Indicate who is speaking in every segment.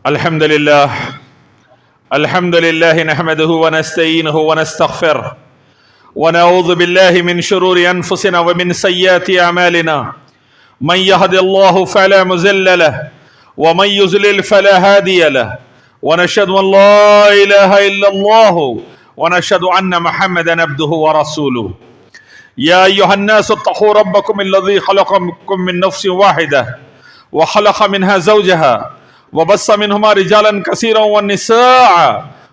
Speaker 1: الحمد لله نحمده ونستعينه ونستغفره ونعوذ بالله من شرور أنفسنا ومن سيئات أعمالنا. من يهد الله فلا مضل له ومن يضلل فلا هادي له، ونشهد أن لا إله إلا الله ونشهد أن محمدا عبده ورسوله. يا أيها الناس اتقوا ربكم الذي خلقكم من نفس واحدة وخلق منها زوجها وبث منهما رجالا كثيرا والنساء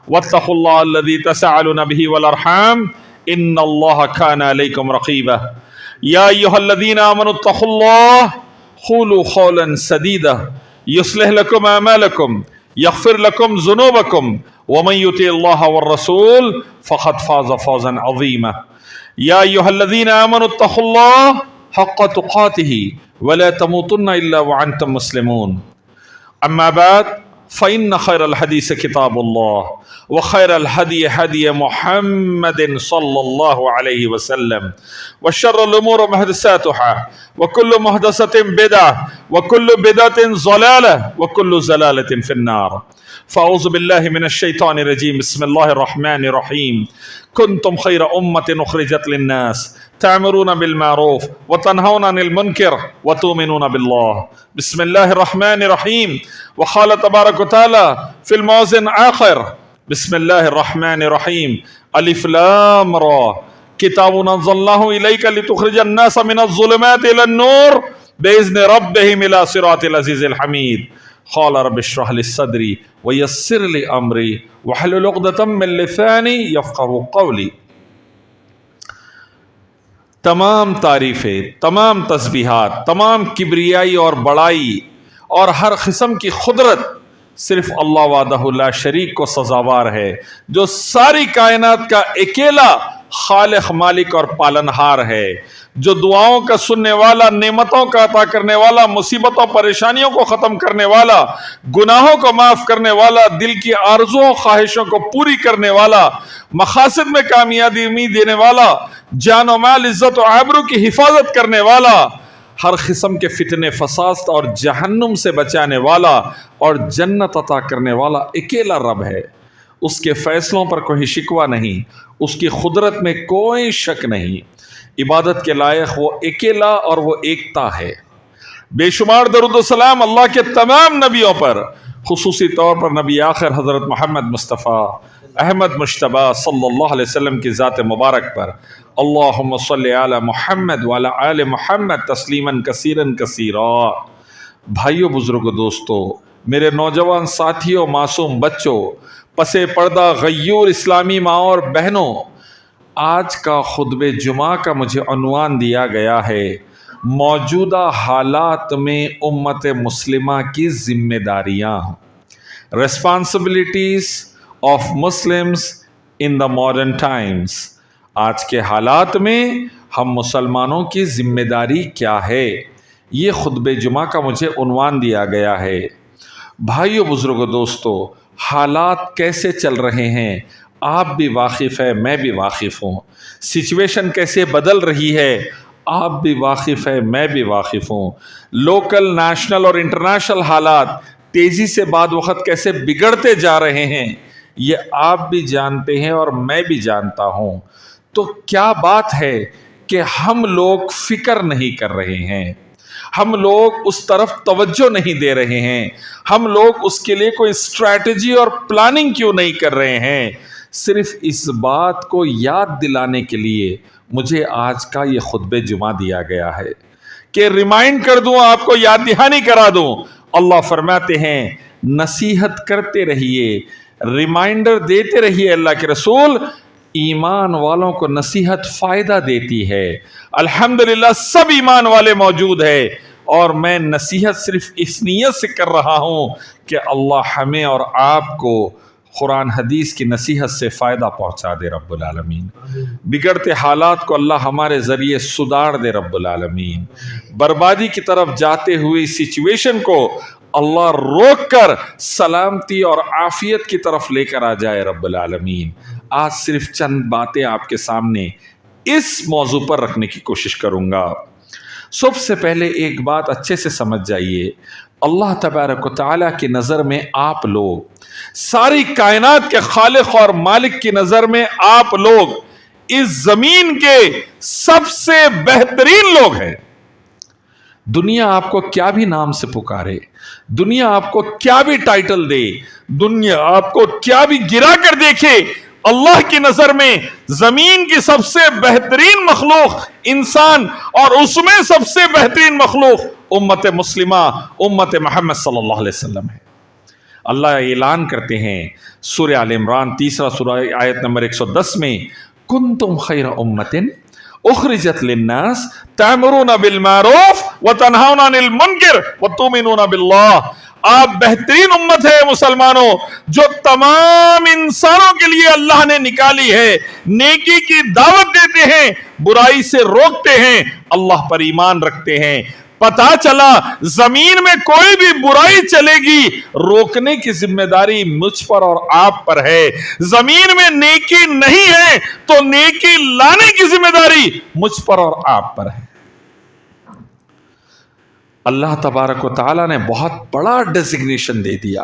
Speaker 1: واتقوا الله الذي تساءلون به والأرحام إن الله كان عليكم رقيبا. يا أيها الذين آمنوا اتقوا الله قولوا قولا سديدا يصلح لكم أعمالكم يغفر لكم ذنوبكم ومن يطع الله والرسول فقد فاز فوزا عظيما. يا أيها الذين آمنوا اتقوا الله حق تقاته ولا تموتن إلا وأنتم مسلمون. أما بعد فإن خير الحديث كتاب الله وخير الهدي هدي محمد صلى الله عليه وسلم وشر الأمور محدثاتها وكل محدثة بدعة وكل بدعة ضلالة وكل ضلالة في النار. فأعوذ بالله من الشيطان الرجيم. بسم الله الرحمن الرحيم. كنتم خير أمة أخرجت للناس تأمرون بالمعروف وتنهون عن المنكر وتؤمنون بالله. بسم الله الرحمن الرحيم. وقال تبارك وتعالى في الموزن آخر بسم الله الرحمن الرحيم. ألف لام را كتاب أنزلناه إليك لتخرج الناس من الظلمات إلى النور بإذن ربهم إلى صراط العزيز الحميد. قال رب اشرح لي صدري ويسر لي أمري واحلل عقدة من لساني يفقهوا قولي. تمام تعریفیں، تمام تسبیحات، تمام کبریائی اور بڑائی اور ہر قسم کی قدرت صرف اللہ وحدہ لا شریک کو سزاوار ہے، جو ساری کائنات کا اکیلا خالق، مالک اور پالنہار ہے، جو دعاؤں کا سننے والا، نعمتوں کا عطا کرنے والا، مصیبتوں پریشانیوں کو ختم کرنے والا، گناہوں کو معاف کرنے والا، دل کی آرزوؤں خواہشوں کو پوری کرنے والا، مقاصد میں کامیابی دینے والا، جان و مال، عزت و آبرو کی حفاظت کرنے والا، ہر قسم کے فتنے فساد اور جہنم سے بچانے والا اور جنت عطا کرنے والا اکیلا رب ہے. اس کے فیصلوں پر کوئی شکوہ نہیں، اس کی قدرت میں کوئی شک نہیں. عبادت کے لائق وہ اکیلا اور وہ ایکتا ہے. بے شمار درود و سلام اللہ کے تمام نبیوں پر، خصوصی طور پر نبی آخر حضرت محمد مصطفیٰ احمد مجتبیٰ صلی اللہ علیہ وسلم کی ذات مبارک پر. اللہم صلی علی محمد وعلی آل محمد تسلیما کثیرا کثیرا. بھائیو، بزرگو، دوستو، میرے نوجوان ساتھیوں، معصوم بچوں، پس پردہ غیور اسلامی ماں اور بہنوں، آج کا خطبہ جمعہ کا مجھے عنوان دیا گیا ہے موجودہ حالات میں امت مسلمہ کی ذمہ داریاں، responsibilities of Muslims in the modern Times. آج کے حالات میں ہم مسلمانوں کی ذمہ داری کیا ہے، یہ خطبہ جمعہ کا مجھے عنوان دیا گیا ہے. بھائیو، بزرگو، دوستو، حالات کیسے چل رہے ہیں آپ بھی واقف ہے، میں بھی واقف ہوں. سچویشن کیسے بدل رہی ہے آپ بھی واقف ہے، میں بھی واقف ہوں. لوکل، نیشنل اور انٹرنیشنل حالات تیزی سے بعد وقت کیسے بگڑتے جا رہے ہیں یہ آپ بھی جانتے ہیں اور میں بھی جانتا ہوں. تو کیا بات ہے کہ ہم لوگ فکر نہیں کر رہے ہیں، ہم لوگ اس طرف توجہ نہیں دے رہے ہیں، ہم لوگ اس کے لیے کوئی اسٹریٹجی اور پلاننگ کیوں نہیں کر رہے ہیں؟ صرف اس بات کو یاد دلانے کے لیے مجھے آج کا یہ خطبہ جمعہ دیا گیا ہے کہ ریمائنڈ کر دوں، آپ کو یاد دہانی کرا دوں. اللہ فرماتے ہیں نصیحت کرتے رہیے، ریمائنڈر دیتے رہیے. اللہ کے رسول، ایمان والوں کو نصیحت فائدہ دیتی ہے. الحمدللہ سب ایمان والے موجود ہیں اور میں نصیحت صرف اس نیت سے کر رہا ہوں کہ اللہ ہمیں اور آپ کو قرآن حدیث کی نصیحت سے فائدہ پہنچا دے رب العالمین. بگڑتے حالات کو اللہ ہمارے ذریعے سدھار دے رب العالمین. بربادی کی طرف جاتے ہوئی سچویشن کو اللہ روک کر سلامتی اور عافیت کی طرف لے کر آ جائے رب العالمین. آج صرف چند باتیں آپ کے سامنے اس موضوع پر رکھنے کی کوشش کروں گا. سب سے پہلے ایک بات اچھے سے سمجھ جائیے، اللہ تبارک و تعالیٰ کی نظر میں آپ لوگ، ساری کائنات کے خالق اور مالک کی نظر میں آپ لوگ اس زمین کے سب سے بہترین لوگ ہیں۔ دنیا آپ کو کیا بھی نام سے پکارے، دنیا آپ کو کیا بھی ٹائٹل دے، دنیا آپ کو کیا بھی گرا کر دیکھے، اللہ کی نظر میں زمین کی سب سے بہترین مخلوق انسان، اور اس میں سب سے بہترین مخلوق امت مسلمہ، امت محمد صلی اللہ علیہ وسلم ہے۔ اللہ اعلان کرتے ہیں سورہ آل عمران 3 سورہ آیت نمبر 110 میں، کنتم خیر امت اخرجت للناس تأمرون بالمعروف وتنہون عن المنکر وتؤمنون باللہ۔ آپ بہترین امت ہے مسلمانوں، جو تمام انسانوں کے لیے اللہ نے نکالی ہے، نیکی کی دعوت دیتے ہیں، برائی سے روکتے ہیں، اللہ پر ایمان رکھتے ہیں۔ پتا چلا زمین میں کوئی بھی برائی چلے گی، روکنے کی ذمہ داری مجھ پر اور آپ پر ہے۔ زمین میں نیکی نہیں ہے تو نیکی لانے کی ذمہ داری مجھ پر اور آپ پر ہے۔ اللہ تبارک و تعالیٰ نے بہت بڑا ڈیزگنیشن دے دیا،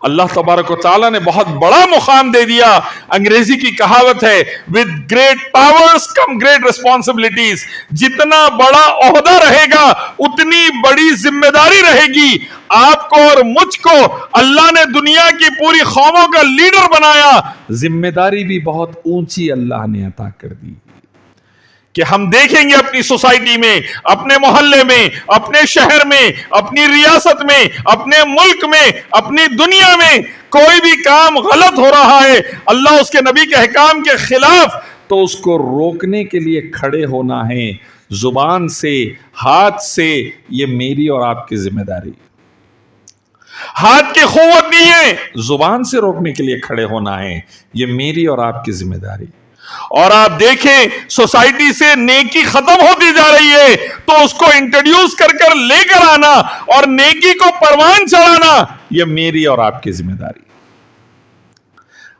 Speaker 1: اللہ تبارک و تعالیٰ نے بہت بڑا مقام دے دیا۔ انگریزی کی کہاوت ہے with great powers come great responsibilities۔ جتنا بڑا عہدہ رہے گا اتنی بڑی ذمہ داری رہے گی۔ آپ کو اور مجھ کو اللہ نے دنیا کی پوری قوموں کا لیڈر بنایا، ذمہ داری بھی بہت اونچی اللہ نے عطا کر دی کہ ہم دیکھیں گے اپنی سوسائٹی میں، اپنے محلے میں، اپنے شہر میں، اپنی ریاست میں، اپنے ملک میں، اپنی دنیا میں کوئی بھی کام غلط ہو رہا ہے، اللہ اس کے نبی کے احکام کے خلاف، تو اس کو روکنے کے لیے کھڑے ہونا ہے، زبان سے، ہاتھ سے۔ یہ میری اور آپ کی ذمہ داری۔ ہاتھ کی قوت نہیں ہے، زبان سے روکنے کے لیے کھڑے ہونا ہے، یہ میری اور آپ کی ذمہ داری۔ اور آپ دیکھیں سوسائٹی سے نیکی ختم ہوتی جا رہی ہے تو اس کو انٹروڈیوس کر کر لے کر آنا اور نیکی کو پروان چڑھانا، یہ میری اور آپ کی ذمہ داری۔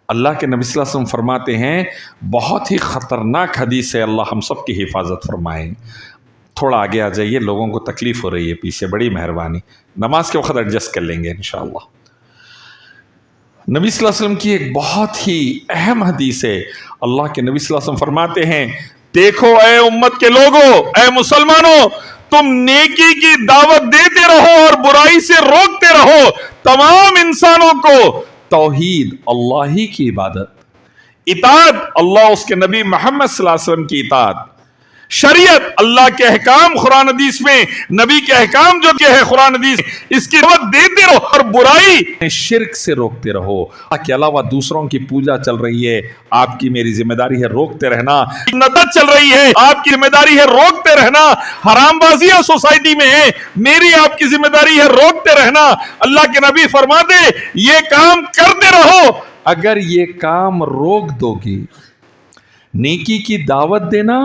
Speaker 1: اللہ کے نبی صلی اللہ علیہ وسلم فرماتے ہیں، بہت ہی خطرناک حدیث ہے، اللہ ہم سب کی حفاظت فرمائیں۔ تھوڑا آگے آ جائیے، لوگوں کو تکلیف ہو رہی ہے پیچھے، بڑی مہربانی، نماز کے وقت ایڈجسٹ کر لیں گے انشاءاللہ۔ نبی صلی اللہ علیہ وسلم کی ایک بہت ہی اہم حدیث ہے، اللہ کے نبی صلی اللہ علیہ وسلم فرماتے ہیں، دیکھو اے امت کے لوگوں، اے مسلمانوں، تم نیکی کی دعوت دیتے رہو اور برائی سے روکتے رہو، تمام انسانوں کو توحید، اللہ ہی کی عبادت، اطاعت، اللہ اس کے نبی محمد صلی اللہ علیہ وسلم کی اطاعت، شریعت، اللہ کے احکام قرآن حدیث میں، نبی کے احکام جو کہ ہے قرآن حدیث، اس کی دعوت دیتے رہو اور برائی شرک سے روکتے رہو۔ اللہ کے علاوہ دوسروں کی پوجا چل رہی ہے، آپ کی میری ذمہ داری ہے روکتے رہنا۔ نظر چل رہی ہے، آپ کی ذمہ داری ہے روکتے رہنا۔ حرام بازیاں سوسائٹی میں ہیں، میری آپ کی ذمہ داری ہے روکتے رہنا۔ اللہ کے نبی فرماتے یہ کام کرتے رہو، اگر یہ کام روک دو گے، نیکی کی دعوت دینا،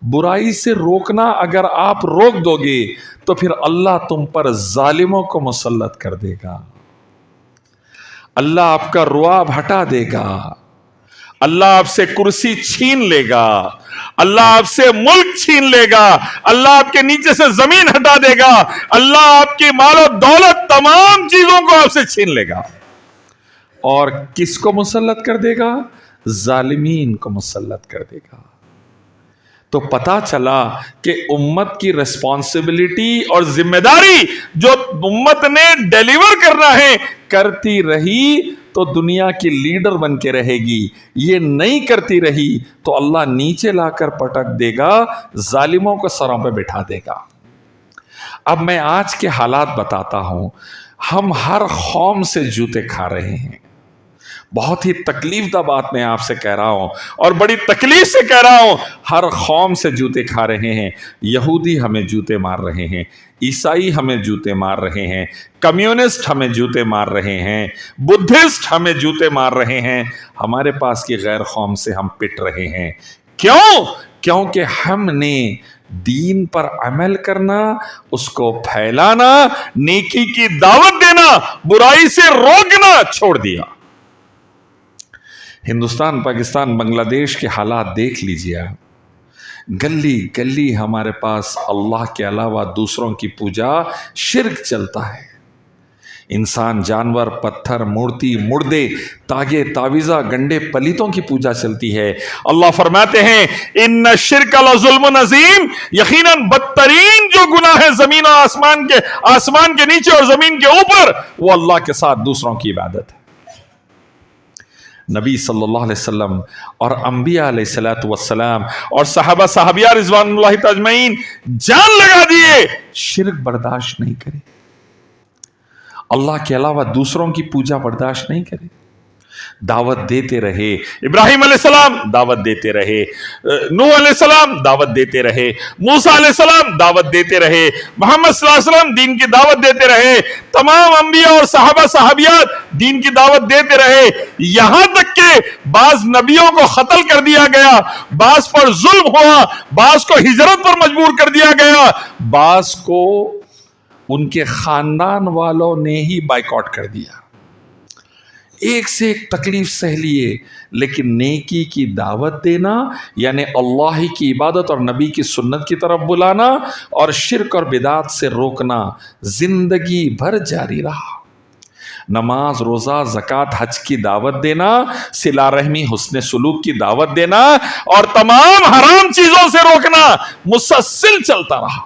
Speaker 1: برائی سے روکنا اگر آپ روک دو گے تو پھر اللہ تم پر ظالموں کو مسلط کر دے گا، اللہ آپ کا رعب ہٹا دے گا، اللہ آپ سے کرسی چھین لے گا، اللہ آپ سے ملک چھین لے گا، اللہ آپ کے نیچے سے زمین ہٹا دے گا، اللہ آپ کی مال و دولت تمام چیزوں کو آپ سے چھین لے گا، اور کس کو مسلط کر دے گا؟ ظالمین کو مسلط کر دے گا۔ تو پتا چلا کہ امت کی ریسپانسبلٹی اور ذمہ داری جو امت نے ڈیلیور کرنا ہے، کرتی رہی تو دنیا کی لیڈر بن کے رہے گی، یہ نہیں کرتی رہی تو اللہ نیچے لا کر پٹک دے گا، ظالموں کو سروں پہ بٹھا دے گا۔ اب میں آج کے حالات بتاتا ہوں، ہم ہر قوم سے جوتے کھا رہے ہیں، بہت ہی تکلیف دہ بات میں آپ سے کہہ رہا ہوں اور بڑی تکلیف سے کہہ رہا ہوں، ہر قوم سے جوتے کھا رہے ہیں۔ یہودی ہمیں جوتے مار رہے ہیں، عیسائی ہمیں جوتے مار رہے ہیں، کمیونسٹ ہمیں جوتے مار رہے ہیں، بدھسٹ ہمیں جوتے مار رہے ہیں، ہمارے پاس کی غیر قوم سے ہم پٹ رہے ہیں۔ کیوں؟ کیونکہ ہم نے دین پر عمل کرنا، اس کو پھیلانا، نیکی کی دعوت دینا، برائی سے روکنا چھوڑ دیا۔ ہندوستان، پاکستان، بنگلہ دیش کے حالات دیکھ لیجیے، گلی گلی ہمارے پاس اللہ کے علاوہ دوسروں کی پوجا، شرک چلتا ہے۔ انسان، جانور، پتھر، مورتی، مردے، تاگے، تعویذہ، گنڈے، پلیتوں کی پوجا چلتی ہے۔ اللہ فرماتے ہیں ان الشرک لظلم عظیم، یقیناً بدترین جو گناہ ہے زمین اور آسمان کے نیچے اور زمین کے اوپر، وہ اللہ کے ساتھ دوسروں کی عبادت ہے۔ نبی صلی اللہ علیہ وسلم اور انبیاء علیہ السلام اور صحابہ صحابیہ رضوان اللہ اجمعین جان لگا دیے شرک برداشت نہیں کرے، اللہ کے علاوہ دوسروں کی پوجا برداشت نہیں کرے، دعوت دیتے رہے۔ ابراہیم علیہ السلام دعوت دیتے رہے، نوح علیہ السلام دعوت دیتے رہے، موسیٰ علیہ السلام دعوت دیتے رہے، محمد صلی اللہ علیہ وسلم دین کی دعوت دیتے رہے، تمام انبیاء اور صحابہ صحابیات دین کی دعوت دیتے رہے، یہاں تک کہ بعض نبیوں کو قتل کر دیا گیا، بعض پر ظلم ہوا، بعض کو ہجرت پر مجبور کر دیا گیا، بعض کو ان کے خاندان والوں نے ہی بائیکاٹ کر دیا۔ ایک سے ایک تکلیف سہ لیے، لیکن نیکی کی دعوت دینا یعنی اللہ کی عبادت اور نبی کی سنت کی طرف بلانا اور شرک اور بدعات سے روکنا زندگی بھر جاری رہا۔ نماز، روزہ، زکوٰۃ، حج کی دعوت دینا، صلہ رحمی، حسن سلوک کی دعوت دینا اور تمام حرام چیزوں سے روکنا مسلسل چلتا رہا۔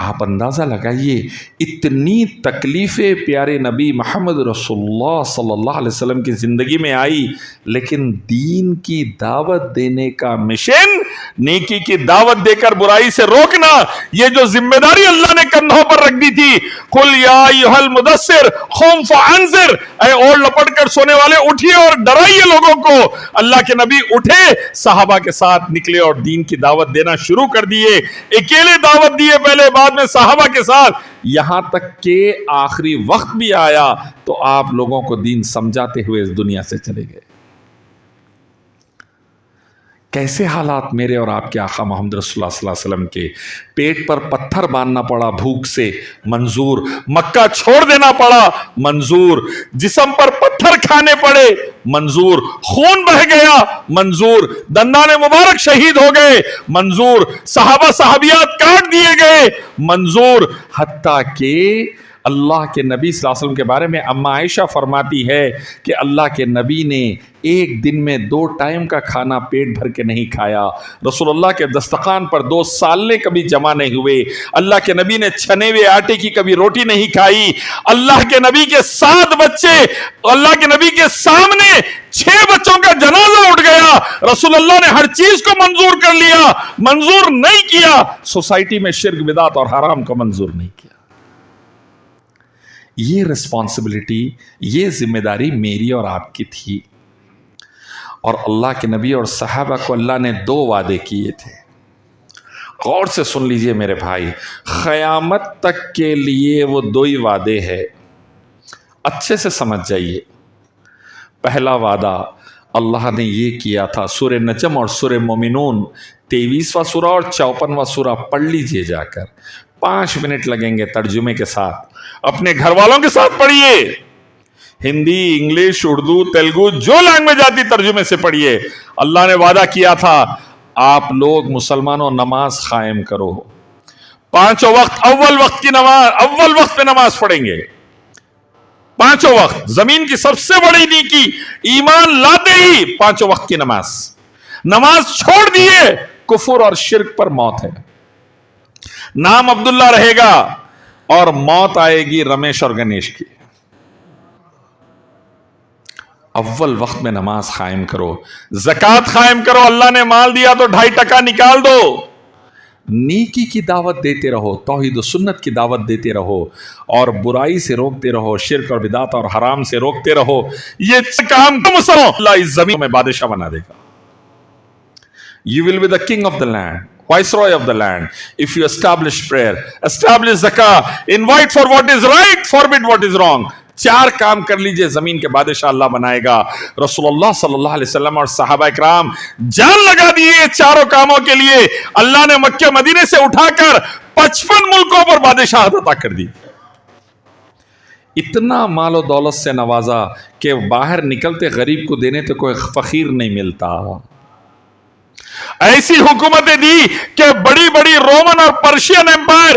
Speaker 1: آپ اندازہ لگائیے اتنی تکلیفیں پیارے نبی محمد رسول اللہ صلی اللہ علیہ وسلم کی زندگی میں آئی، لیکن دین کی دعوت دینے کا مشن، نیکی کی دعوت دے کر برائی سے روکنا، یہ جو ذمہ داری اللہ نے کندھوں پر رکھ دی تھی، قل یا ایھا المدثر قم فانذر، اے اوڑھ لپٹ کر سونے والے اٹھیے اور ڈرائیے لوگوں کو۔ اللہ کے نبی اٹھے، صحابہ کے ساتھ نکلے اور دین کی دعوت دینا شروع کر دیے، اکیلے دعوت دیے پہلے، بعد میں صحابہ کے ساتھ، یہاں تک کہ آخری وقت بھی آیا تو آپ لوگوں کو دین سمجھاتے ہوئے اس دنیا سے چلے گئے۔ کیسے حالات میرے اور آپ کے آقا محمد رسول اللہ صلی اللہ علیہ وسلم کے، پیٹ پر پتھر باندھنا پڑا بھوک سے، منظور، مکہ چھوڑ دینا پڑا، منظور، جسم پر پتھر کھانے پڑے، منظور، خون بہہ گیا، منظور، دندان مبارک شہید ہو گئے، منظور، صحابہ صحابیات کاٹ دیے گئے، منظور، حتیٰ کہ اللہ کے نبی صلی اللہ علیہ وسلم کے بارے میں اما عائشہ فرماتی ہے کہ اللہ کے نبی نے ایک دن میں 2 ٹائم کا کھانا پیٹ بھر کے نہیں کھایا، رسول اللہ کے دسترخوان پر 2 سالے کبھی جمع نہیں ہوئے، اللہ کے نبی نے چھنے ہوئے آٹے کی کبھی روٹی نہیں کھائی، اللہ کے نبی کے 7 بچے، اللہ کے نبی کے سامنے 6 بچوں کا جنازہ اٹھ گیا، رسول اللہ نے ہر چیز کو منظور کر لیا، منظور نہیں کیا سوسائٹی میں شرک بدعت اور حرام کو منظور نہیں کیا۔ یہ رسپانسبلٹی، یہ ذمہ داری میری اور آپ کی تھی، اور اللہ کے نبی اور صحابہ کو اللہ نے 2 وعدے کیے تھے۔ غور سے سن لیجئے میرے بھائی، قیامت تک کے لیے وہ 2 ہی وعدے ہیں، اچھے سے سمجھ جائیے۔ پہلا وعدہ اللہ نے یہ کیا تھا، سورہ نجم اور سورہ مومنون 23واں سورہ اور 54واں سورہ پڑھ لیجئے جا کر، 5 منٹ لگیں گے ترجمے کے ساتھ، اپنے گھر والوں کے ساتھ پڑھیے، ہندی، انگلش، اردو، تیلگو، جو لینگویج آتی ترجمے سے پڑھیے۔ اللہ نے وعدہ کیا تھا آپ لوگ مسلمانوں نماز قائم کرو، 5 وقت، اول وقت کی نماز، اول وقت پہ نماز پڑھیں گے، 5 وقت، زمین کی سب سے بڑی نیکی ایمان لاتے ہی 5 وقت کی نماز، نماز چھوڑ دیے کفر اور شرک پر موت ہے، نام عبداللہ رہے گا اور موت آئے گی رمیش اور گنیش کی۔ اول وقت میں نماز قائم کرو، زکوٰۃ قائم کرو، اللہ نے مال دیا تو 2.5% نکال دو، نیکی کی دعوت دیتے رہو، توحید و سنت کی دعوت دیتے رہو اور برائی سے روکتے رہو، شرک اور بدعت اور حرام سے روکتے رہو، یہ کام تم سنو، اللہ اس زمین میں بادشاہ بنا دے گا۔ You will be the king of the land, viceroy of the land, if you establish prayer, establish zakah, invite for what is right, forbid what is wrong. 4 کام کر لیجئے، زمین کے بادشاہ اللہ بنائے گا۔ رسول اللہ صلی اللہ علیہ وسلم اور صحابہ اکرام جان لگا دیے 4 کاموں کے لیے، اللہ نے مکہ مدینے سے اٹھا کر 55 ملکوں پر بادشاہت عطا کر دی، اتنا مال و دولت سے نوازا کہ باہر نکلتے غریب کو دینے تو کوئی فقیر نہیں ملتا، ایسی حکومتیں دی کہ بڑی بڑی رومن اور پرشین امپائر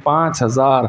Speaker 1: 5000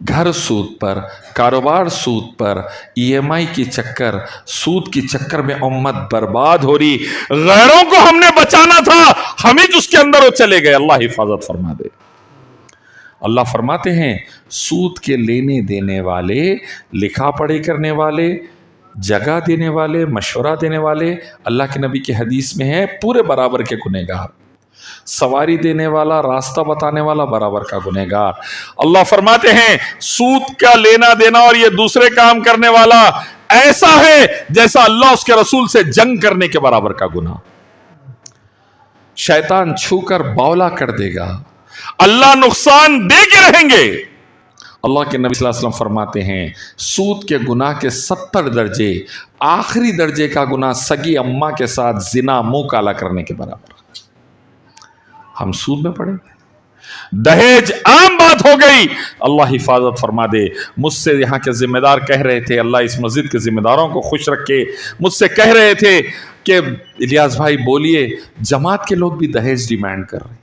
Speaker 1: گھر سود پر، کاروبار سود پر، EMI کی چکر، سود کی چکر میں امت برباد ہو رہی. غیروں کو ہم نے بچانا تھا، ہم ہی جس کے اندر وہ چلے گئے. اللہ حفاظت فرما دے. اللہ فرماتے ہیں سود کے لینے دینے والے، لکھا پڑھی کرنے والے، جگہ دینے والے، مشورہ دینے والے، اللہ کے نبی کی حدیث میں ہے پورے برابر کے گنہگار. سواری دینے والا، راستہ بتانے والا برابر کا گنہگار. اللہ فرماتے ہیں سود کا لینا دینا اور یہ دوسرے کام کرنے والا ایسا ہے جیسا اللہ اس کے رسول سے جنگ کرنے کے برابر کا گناہ. شیطان چھو کر باولا کر دے گا، اللہ نقصان دے کے رہیں گے. اللہ کے نبی صلی اللہ علیہ وسلم فرماتے ہیں سود کے گناہ کے 70 درجے، آخری درجے کا گناہ سگی اماں کے ساتھ زنا، منہ کالا کرنے کے برابر. ہم سود میں پڑے، دہیج عام بات ہو گئی. اللہ حفاظت فرما دے. مجھ سے یہاں کے ذمہ دار کہہ رہے تھے، اللہ اس مسجد کے ذمہ داروں کو خوش رکھے، مجھ سے کہہ رہے تھے کہ الیاس بھائی بولیے جماعت کے لوگ بھی دہیج ڈیمانڈ کر رہے ہیں.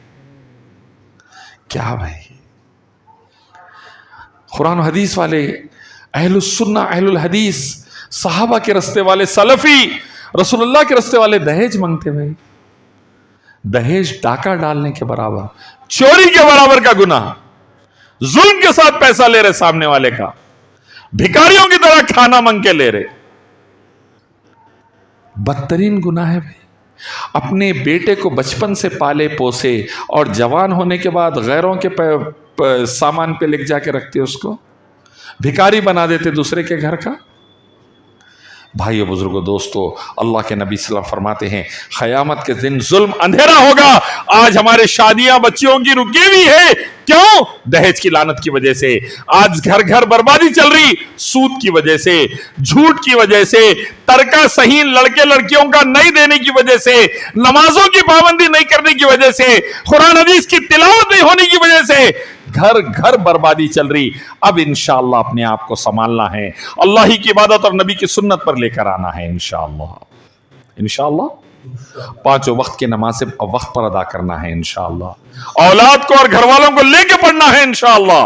Speaker 1: کیا بھائی، قرآن و حدیث والے، اہل السنہ اہل الحدیث، صحابہ کے رستے والے، سلفی، رسول اللہ کے رستے والے دہیج مانگتے بھائی. دہیج ڈاکہ ڈالنے کے برابر، چوری کے برابر کا گناہ. ظلم کے ساتھ پیسہ لے رہے سامنے والے کا، بھکاریوں کی طرح کھانا منگ کے لے رہے. بدترین گناہ ہے بھائی. اپنے بیٹے کو بچپن سے پالے پوسے اور جوان ہونے کے بعد غیروں کے سامان پہ لکھ جا کے رکھتے، اس کو بھکاری بنا دیتے دوسرے کے گھر کا. بھائیو بزرگو دوستو، اللہ کے نبی صلی اللہ علیہ وسلم فرماتے ہیں قیامت کے دن ظلم اندھیرا ہوگا. آج ہمارے شادیاں بچیوں کی رکی ہوئی ہے، کیوں؟ دہیج کی لعنت کی وجہ سے. آج گھر گھر بربادی چل رہی سود کی وجہ سے، جھوٹ کی وجہ سے، ترکہ صحیح لڑکے لڑکیوں کا نہیں دینے کی وجہ سے، نمازوں کی پابندی نہیں کرنے کی وجہ سے، قرآن حدیث کی تلاوت نہیں ہونے کی وجہ سے گھر گھر بربادی چل رہی. اب انشاءاللہ اپنے آپ کو سنبھالنا ہے، اللہ ہی کی عبادت اور نبی کی سنت پر لے کر آنا ہے. انشاءاللہ 5 وقت کی نماز وقت پر ادا کرنا ہے. انشاءاللہ اولاد کو اور گھر والوں کو لے کے پڑھنا ہے. انشاءاللہ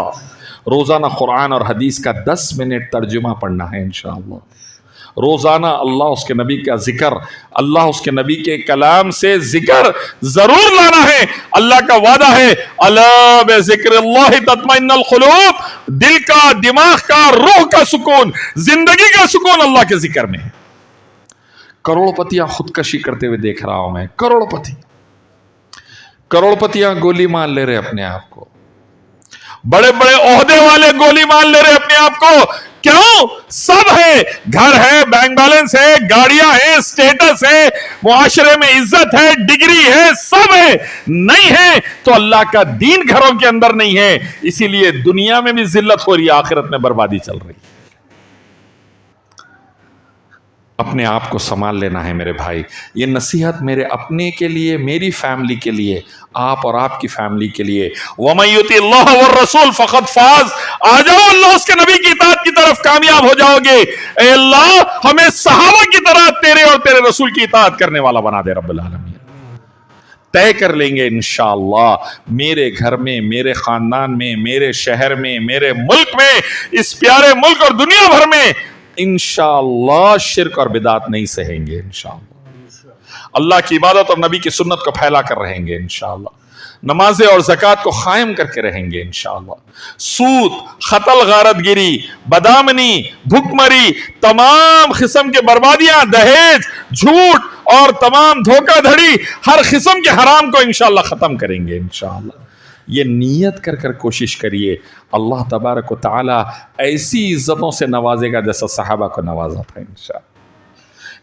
Speaker 1: روزانہ قرآن اور حدیث کا 10 منٹ ترجمہ پڑھنا ہے. انشاءاللہ روزانہ اللہ اس کے نبی کا ذکر، اللہ اس کے نبی کے کلام سے ذکر ضرور لانا ہے. اللہ کا وعدہ ہے الا بذکر اللہ تطمئن القلوب، دل کا، دماغ کا، روح کا سکون، زندگی کا سکون اللہ کے ذکر میں ہے. کروڑ پتیاں خودکشی کرتے ہوئے دیکھ رہا ہوں میں، کروڑ پتیاں گولی مار لے رہے اپنے آپ کو، بڑے بڑے عہدے والے گولی مار لے رہے اپنے آپ کو. کیوں؟ سب ہے، گھر ہے، بینک بیلنس ہے، گاڑیاں ہیں، اسٹیٹس ہے، معاشرے میں عزت ہے، ڈگری ہے، سب ہے. نہیں ہے تو اللہ کا دین گھروں کے اندر نہیں ہے، اسی لیے دنیا میں بھی ذلت ہو رہی ہے، آخرت میں بربادی چل رہی ہے. اپنے آپ کو سنبھال لینا ہے میرے بھائی. یہ نصیحت میرے اپنے کے لیے، میری فیملی کے لیے، آپ اور آپ کی فیملی کے لیے. وَمَن يُطِعِ اللَّهَ وَالرَّسُولَ فَقَدْ فَازَ. آ جاؤ اللہ اس کے نبی کی اطاعت کی طرف، کامیاب ہو جاؤ گے. اے اللہ ہمیں صحابہ کی طرح تیرے اور تیرے رسول کی اطاعت کرنے والا بنا دے رب العالمین. طے کر لیں گے انشاءاللہ میرے گھر میں، میرے خاندان میں، میرے شہر میں، میرے ملک میں، اس پیارے ملک اور دنیا بھر میں انشاءاللہ شرک اور بدعت نہیں سہیں گے. انشاءاللہ اللہ کی عبادت اور نبی کی سنت کو پھیلا کر رہیں گے. انشاءاللہ نمازیں اور زکوٰۃ کو قائم کر کے رہیں گے. انشاءاللہ سود، قتل غارت گیری، بدامنی، بھکمری، تمام قسم کے بربادیاں، دہیج، جھوٹ اور تمام دھوکہ دھڑی، ہر قسم کے حرام کو انشاءاللہ ختم کریں گے. انشاءاللہ یہ نیت کر کر کوشش کریے. اللہ تبارک و تعالی ایسی عزتوں سے نوازے گا جیسا صحابہ کو نوازا تھا. انشاءاللہ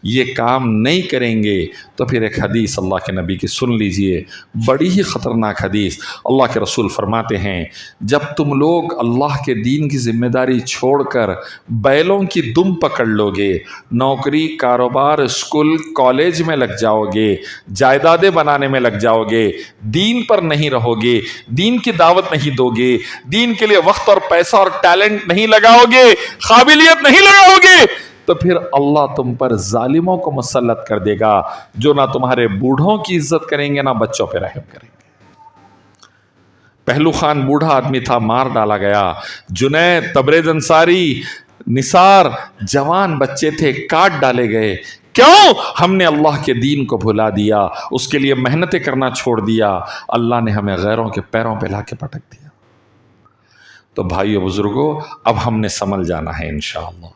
Speaker 1: یہ کام نہیں کریں گے تو پھر ایک حدیث اللہ کے نبی کی سن لیجئے، بڑی ہی خطرناک حدیث. اللہ کے رسول فرماتے ہیں جب تم لوگ اللہ کے دین کی ذمہ داری چھوڑ کر بیلوں کی دم پکڑ لو گے، نوکری، کاروبار، اسکول، کالج میں لگ جاؤ گے، جائیدادیں بنانے میں لگ جاؤ گے، دین پر نہیں رہو گے، دین کی دعوت نہیں دو گے، دین کے لیے وقت اور پیسہ اور ٹیلنٹ نہیں لگاؤ گے، قابلیت نہیں لگاؤ گے، تو پھر اللہ تم پر ظالموں کو مسلط کر دے گا جو نہ تمہارے بوڑھوں کی عزت کریں گے نہ بچوں پہ رحم کریں گے. پہلو خان بوڑھا آدمی تھا، مار ڈالا گیا. جنید، تبریز انصاری، نثار جوان بچے تھے، کاٹ ڈالے گئے. کیوں؟ ہم نے اللہ کے دین کو بھلا دیا، اس کے لیے محنتیں کرنا چھوڑ دیا. اللہ نے ہمیں غیروں کے پیروں پہ لا کے پٹک دیا. تو بھائیو بزرگوں، اب ہم نے سنبھل جانا ہے انشاءاللہ،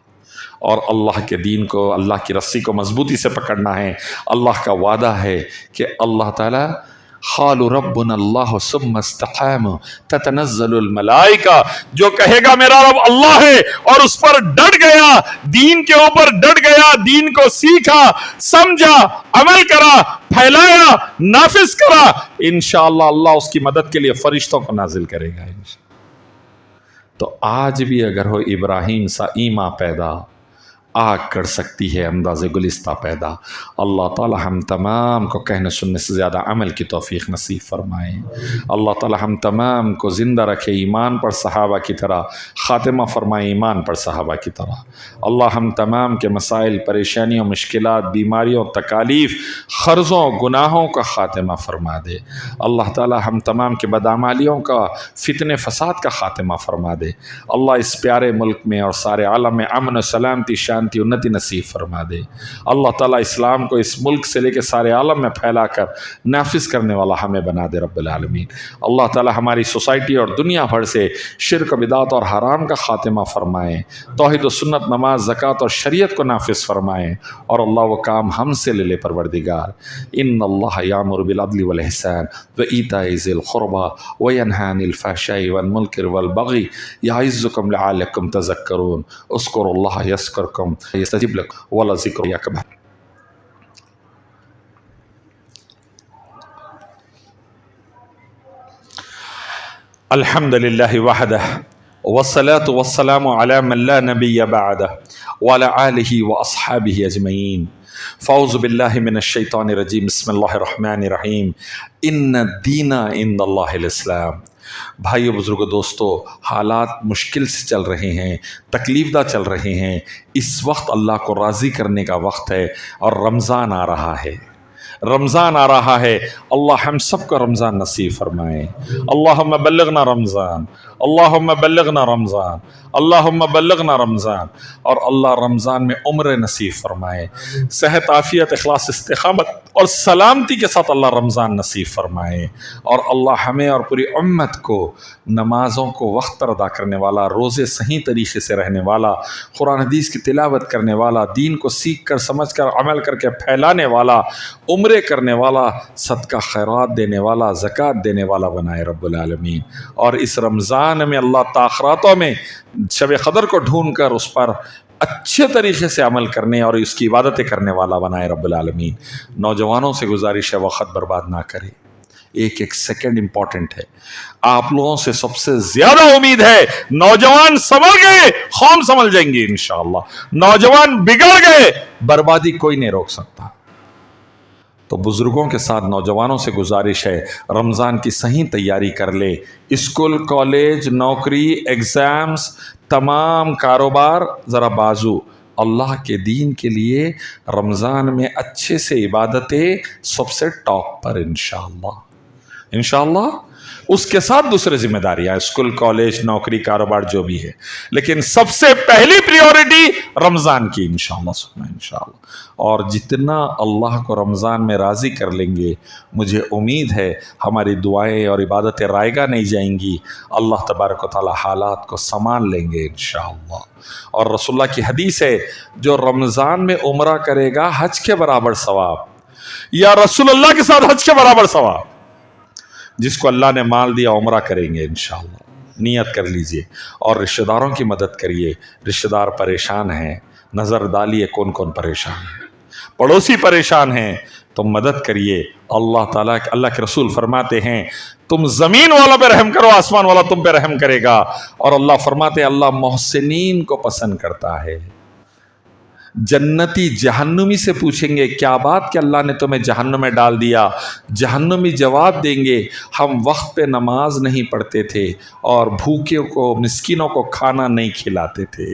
Speaker 1: اور اللہ کے دین کو، اللہ کی رسی کو مضبوطی سے پکڑنا ہے. اللہ کا وعدہ ہے کہ اللہ تعالیٰ قالوا ربنا اللہ ثم استقاموا تتنزل الملائکہ، جو کہے گا میرا رب اللہ ہے اور اس پر ڈٹ گیا، دین کے اوپر ڈٹ گیا، دین کو سیکھا، سمجھا، عمل کرا، پھیلایا، نافذ کرا، انشاءاللہ اللہ اس کی مدد کے لیے فرشتوں کو نازل کرے گا. تو آج بھی اگر ہو ابراہیم سا ایمان پیدا، آگ کر سکتی ہے انداز گلستہ پیدا. اللہ تعالی ہم تمام کو کہنے سننے سے زیادہ عمل کی توفیق نصیب فرمائیں. اللہ تعالی ہم تمام کو زندہ رکھے ایمان پر صحابہ کی طرح، خاتمہ فرمائے ایمان پر صحابہ کی طرح. اللہ ہم تمام کے مسائل، پریشانیوں، مشکلات، بیماریوں، تکالیف، قرضوں، گناہوں کا خاتمہ فرما دے. اللہ تعالی ہم تمام کے بدعمالیوں کا، فتنے فساد کا خاتمہ فرما دے. اللہ اس پیارے ملک میں اور سارے عالم میں امن و سلامتی، شانتی، انتی نصیب فرما دے. اللہ تعالیٰ اسلام کو اس ملک سے لے کے سارے عالم میں پھیلا کر نافذ کرنے والا ہمیں بنا دے رب العالمین. اللہ تعالیٰ ہماری سوسائٹی اور دنیا بھر سے شرک، بدعت اور حرام کا خاتمہ فرمائیں. توحید و سنت، نماز، زکوٰۃ اور شریعت کو نافذ فرمائیں. اور اللہ وہ کام ہم سے لے لے پروردگار. ان اللہ یامر بالعدل والاحسان وایتاء ذی القربى وینہی عن الفحشاء والمنکر والبغی یعظکم لعلکم تذکرون. اذکروا اللہ یذکرکم یستجب لکم ولذکر اللہ اکبر. الحمد للہ وحدہ والصلاة والسلام علی من لا نبی بعدہ وعلی آلہ واصحابہ اجمعین. فاعوذ باللہ من الشیطان الرجیم. بسم اللہ الرحمن الرحیم. ان الدین عند اللہ الاسلام. بھائیو، بزرگو، دوستو، حالات مشکل سے چل رہے ہیں، تکلیف دہ چل رہے ہیں. اس وقت اللہ کو راضی کرنے کا وقت ہے، اور رمضان آ رہا ہے. رمضان آ رہا ہے. اللہ ہم سب کو رمضان نصیب فرمائے. اللہم بلغنا رمضان، اللہم بلغنا رمضان، اللہم بلغنا رمضان. اور اللہ رمضان میں عمر نصیب فرمائے، صحت، عافیت، اخلاص، استقامت اور سلامتی کے ساتھ اللہ رمضان نصیب فرمائے. اور اللہ ہمیں اور پوری امت کو نمازوں کو وقت پر ادا کرنے والا، روزے صحیح طریقے سے رہنے والا، قرآن حدیث کی تلاوت کرنے والا، دین کو سیکھ کر، سمجھ کر، عمل کر کے پھیلانے والا، عمرے کرنے والا، صدقہ خیرات دینے والا، زکوٰۃ دینے والا بنائے رب العالمین. اور اس رمضان میں اللہ تاخراتوں میں شب قدر کو ڈھونڈ کر اس پر اچھے طریقے سے عمل کرنے اور اس کی عبادتیں کرنے والا بنائے رب العالمین. نوجوانوں سے گزارش ہے، وقت برباد نہ کرے. ایک ایک سیکنڈ امپورٹنٹ ہے. آپ لوگوں سے سب سے زیادہ امید ہے. نوجوان سنبھل گئے، قوم سنبھل جائیں گے انشاءاللہ. نوجوان بگڑ گئے، بربادی کوئی نہیں روک سکتا. تو بزرگوں کے ساتھ نوجوانوں سے گزارش ہے، رمضان کی صحیح تیاری کر لے. اسکول، کالج، نوکری، ایگزامز، تمام کاروبار ذرا بازو. اللہ کے دین کے لیے رمضان میں اچھے سے عبادتیں سب سے ٹاپ پر انشاءاللہ. انشاءاللہ اس کے ساتھ دوسرے ذمہ داریاں، اسکول، کالج، نوکری، کاروبار جو بھی ہے، لیکن سب سے پہلی پریورٹی رمضان کی انشاءاللہ انشاءاللہ. اور جتنا اللہ کو رمضان میں راضی کر لیں گے، مجھے امید ہے ہماری دعائیں اور عبادتیں رائگاں نہیں جائیں گی. اللہ تبارک و تعالی حالات کو سنبھال لیں گے انشاءاللہ. اور رسول اللہ کی حدیث ہے، جو رمضان میں عمرہ کرے گا حج کے برابر ثواب، یا رسول اللہ کے ساتھ حج کے برابر ثواب. جس کو اللہ نے مال دیا عمرہ کریں گے انشاءاللہ. نیت کر لیجئے. اور رشتہ داروں کی مدد کریے. رشتہ دار پریشان ہیں، نظر ڈالیے کون کون پریشان ہیں. پڑوسی پریشان ہیں تو مدد کریے. اللہ تعالیٰ، اللہ کے رسول فرماتے ہیں، تم زمین والوں پہ رحم کرو، آسمان والا تم پہ رحم کرے گا. اور اللہ فرماتے ہیں، اللہ محسنین کو پسند کرتا ہے. جنتی جہنمی سے پوچھیں گے، کیا بات کہ اللہ نے تمہیں جہنم میں ڈال دیا؟ جہنمی جواب دیں گے، ہم وقت پہ نماز نہیں پڑھتے تھے اور بھوکوں کو، مسکینوں کو کھانا نہیں کھلاتے تھے.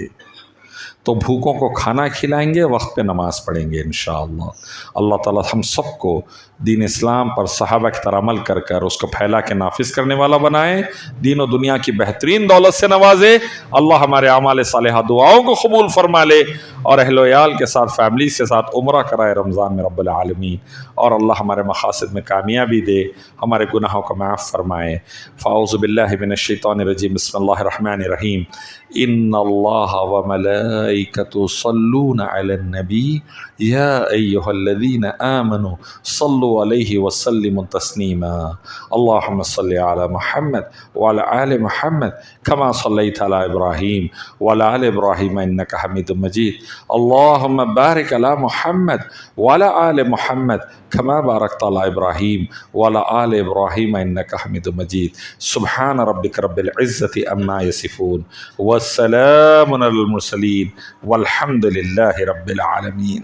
Speaker 1: تو بھوکوں کو کھانا کھلائیں گے، وقت پہ نماز پڑھیں گے انشاءاللہ. اللہ تعالی ہم سب کو دین اسلام پر صحابہ کی طرح عمل کر کر اس کو پھیلا کے نافذ کرنے والا بنائے، دین و دنیا کی بہترین دولت سے نوازے۔ اللہ ہمارے اعمال صالحہ دعاؤں کو قبول فرما لے، اور اہل و عیال کے ساتھ فیملی کے ساتھ عمرہ کرائے رمضان میں رب العالمین، اور اللہ ہمارے مقاصد میں کامیابی دے، ہمارے گناہوں کو معاف فرمائے۔ فاعوذ باللہ من الشیطان الرجیم، بسم اللہ الرحمن الرحیم۔ ان اللہ وملائکۃ یصلون علی النبی یا ایھا الذین آمنوا صلوا علیہ وسلموا تسلیما۔ اللہم صل علی محمد وعلی آل محمد کما صلیت علی ابراہیم وعلی آل ابراہیم انک حمید مجید۔ اللہم بارک علی محمد وعلی آل محمد کما بارکت علی ابراہیم وعلی آل ابراہیم انک حمید مجید۔ سبحان ربک رب العزۃ عما یصفون والسلام علی المرسلین والحمد للہ رب العالمین۔